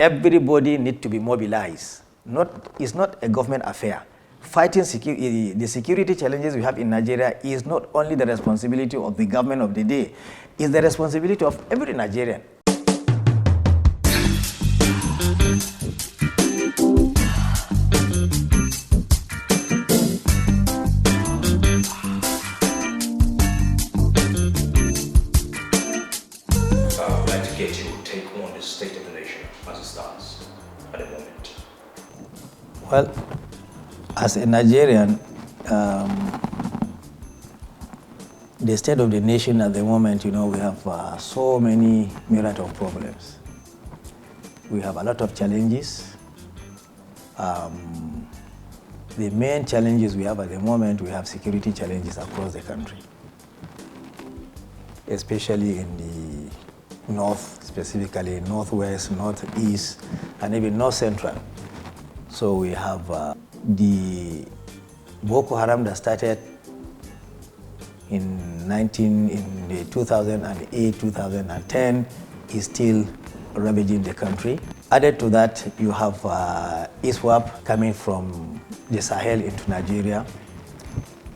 everybody needs to be mobilized. It's not a government affair. Fighting the security challenges we have in Nigeria is not only the responsibility of the government of the day, it's the responsibility of every Nigerian. I'd like to get your take on the state of the nation as it stands at the moment. Well, as a Nigerian, the state of the nation at the moment, we have so many myriad of problems. We have a lot of challenges. The main challenges we have at the moment, we have security challenges across the country, especially in the north, specifically northwest, northeast, and even north central. So we have the Boko Haram that started in 2008, 2010 is still ravaging the country. Added to that, you have ISWAP coming from the Sahel into Nigeria.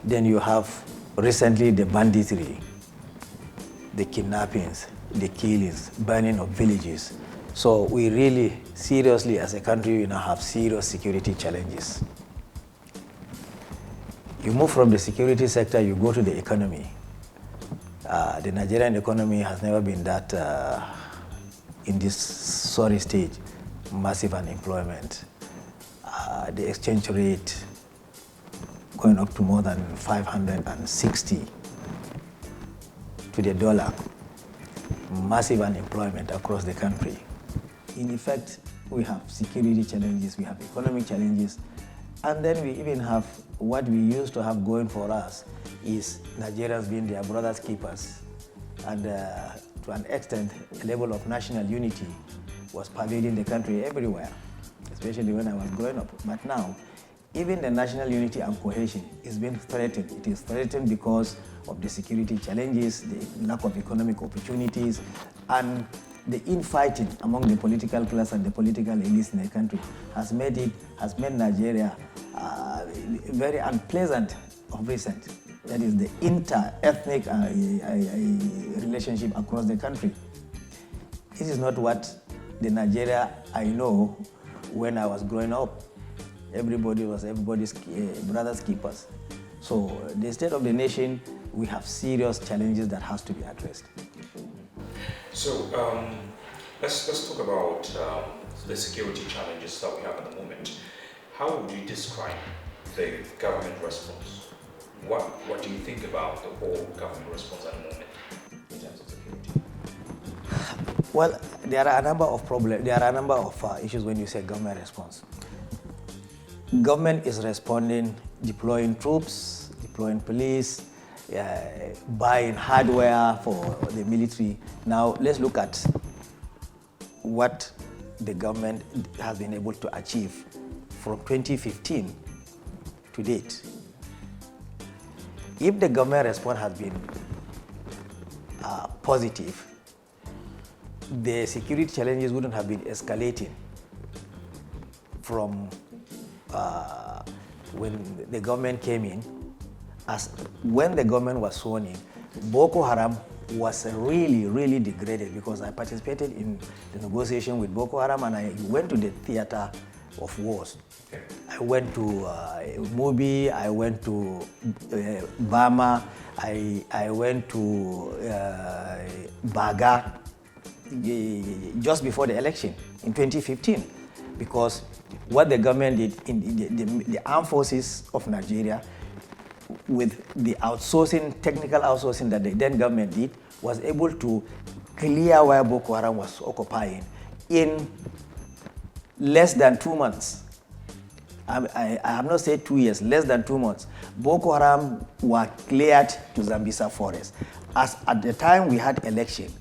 Then you have recently the banditry, the kidnappings, the killings, burning of villages. So we really, seriously, as a country, have serious security challenges. You move from the security sector, you go to the economy. The Nigerian economy has never been that, in this sorry stage, massive unemployment. The exchange rate going up to more than 560 to the dollar. Massive unemployment across the country. In effect, we have security challenges, we have economic challenges, and then we even have what we used to have going for us is Nigerians being their brothers' keepers. And to an extent, a level of national unity was pervading the country everywhere, especially when I was growing up. But now, even the national unity and cohesion is being threatened. It is threatened because of the security challenges, the lack of economic opportunities, and the infighting among the political class and the political elites in the country has made Nigeria very unpleasant of recent. That is the inter-ethnic relationship across the country. This is not what the Nigeria I know when I was growing up. Everybody was everybody's brothers' keepers. So the state of the nation, we have serious challenges that has to be addressed. So let's talk about the security challenges that we have at the moment. How would you describe the government response? What do you think about the whole government response at the moment in terms of security? Well, there are a number of problems. There are a number of issues when you say government response. Government is responding, deploying troops, deploying police, buying hardware for the military. Now, let's look at what the government has been able to achieve from 2015 to date. If the government response has been positive, the security challenges wouldn't have been escalating from when the government came in. As when the government was sworn in, Boko Haram was really, really degraded because I participated in the negotiation with Boko Haram and I went to the theater of wars. Okay. I went to Mubi, I went to Bama, I went to Baga just before the election in 2015 because what the government did in the armed forces of Nigeria with the technical outsourcing that the then government did, was able to clear where Boko Haram was occupying in less than 2 months. I have not said 2 years, less than 2 months. Boko Haram were cleared to Zambisa forest. As at the time we had election,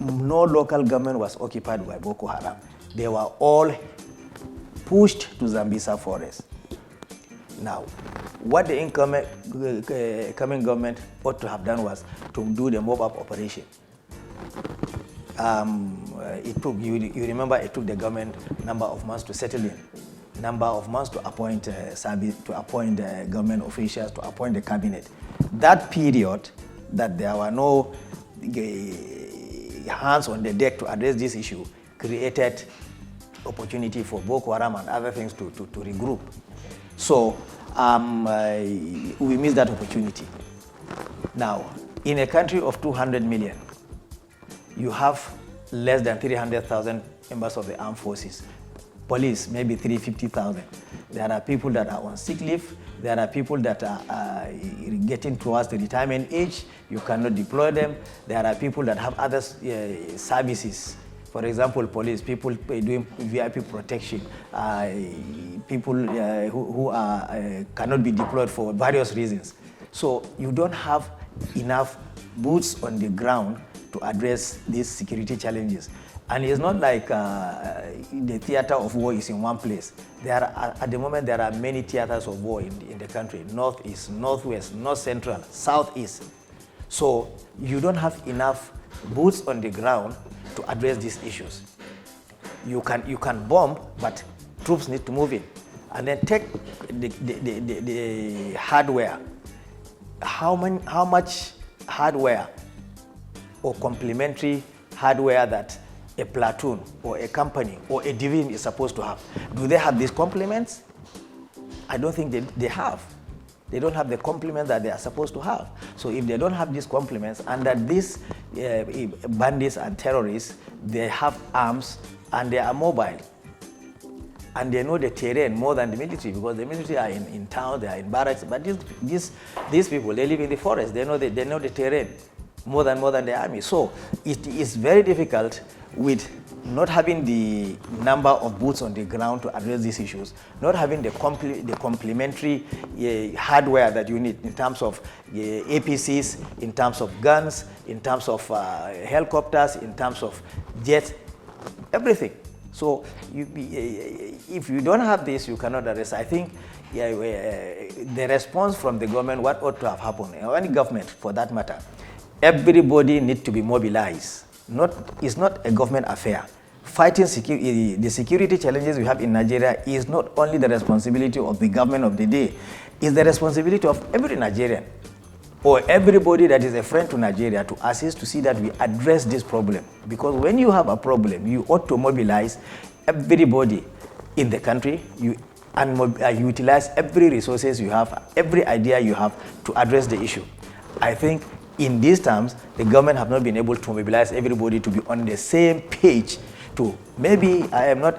no local government was occupied by Boko Haram. They were all pushed to Zambisa forest. Now, what the incoming government ought to have done was to do the mop-up operation. it took, you remember it took the government number of months to settle in, number of months to appoint government officials, to appoint the cabinet. That period that there were no hands on the deck to address this issue created opportunity for Boko Haram and other things to regroup. So we missed that opportunity. Now, in a country of 200 million, you have less than 300,000 members of the armed forces. Police, maybe 350,000. There are people that are on sick leave. There are people that are getting towards the retirement age. You cannot deploy them. There are people that have other services. For example, police, people doing VIP protection, people who cannot be deployed for various reasons. So you don't have enough boots on the ground to address these security challenges. And it's not like the theater of war is in one place. At the moment, there are many theaters of war in the country: northeast, northwest, north central, southeast. So you don't have enough boots on the ground to address these issues. You can bomb, but troops need to move in. And then take the hardware. How much hardware or complementary hardware that a platoon or a company or a division is supposed to have? Do they have these complements? I don't think they have. They don't have the complements that they are supposed to have. So if they don't have these complements, and that these bandits and terrorists, they have arms and they are mobile, and they know the terrain more than the military, because the military are in town, they are in barracks, but these people, they live in the forest, they know the terrain more than the army. So it is very difficult with not having the number of boots on the ground to address these issues, not having the complementary hardware that you need in terms of APCs, in terms of guns, in terms of helicopters, in terms of jets, everything. So if you don't have this, you cannot address. I think the response from the government, what ought to have happened, or any government for that matter, everybody needs to be mobilized. It's not a government affair. Fighting the security challenges we have in Nigeria is not only the responsibility of the government of the day, it's the responsibility of every Nigerian or everybody that is a friend to Nigeria to assist to see that we address this problem. Because when you have a problem, you ought to mobilize everybody in the country and utilize every resources you have, every idea you have to address the issue. I think in these terms, the government have not been able to mobilize everybody to be on the same page. Maybe I am not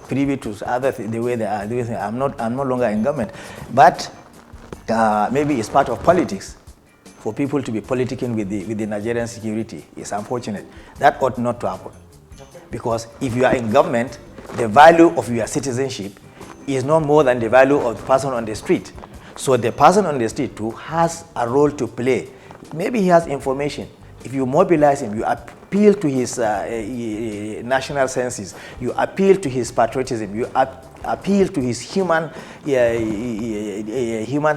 privy to other the way they are doing things. I'm no longer in government, but maybe it's part of politics for people to be politicking with the Nigerian security. It's unfortunate. That ought not to happen, because if you are in government, the value of your citizenship is no more than the value of the person on the street. So the person on the street too has a role to play. Maybe he has information. If you mobilize him, you appeal to his national senses, you appeal to his patriotism, you appeal to his human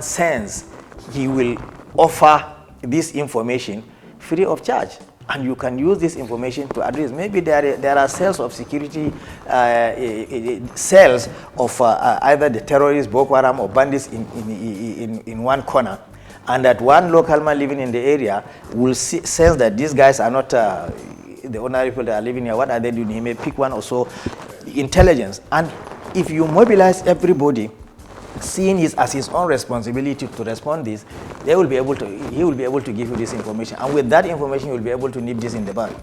sense, he will offer this information free of charge. And you can use this information to address. Maybe there are cells of security, cells of either the terrorists, Boko Haram, or bandits in one corner, and that one local man living in the area will sense that these guys are not the ordinary people that are living here. What are they doing? He may pick one or so intelligence. And if you mobilize everybody, seeing it as his own responsibility to respond this, he will be able to give you this information. And with that information, you will be able to nip this in the bud.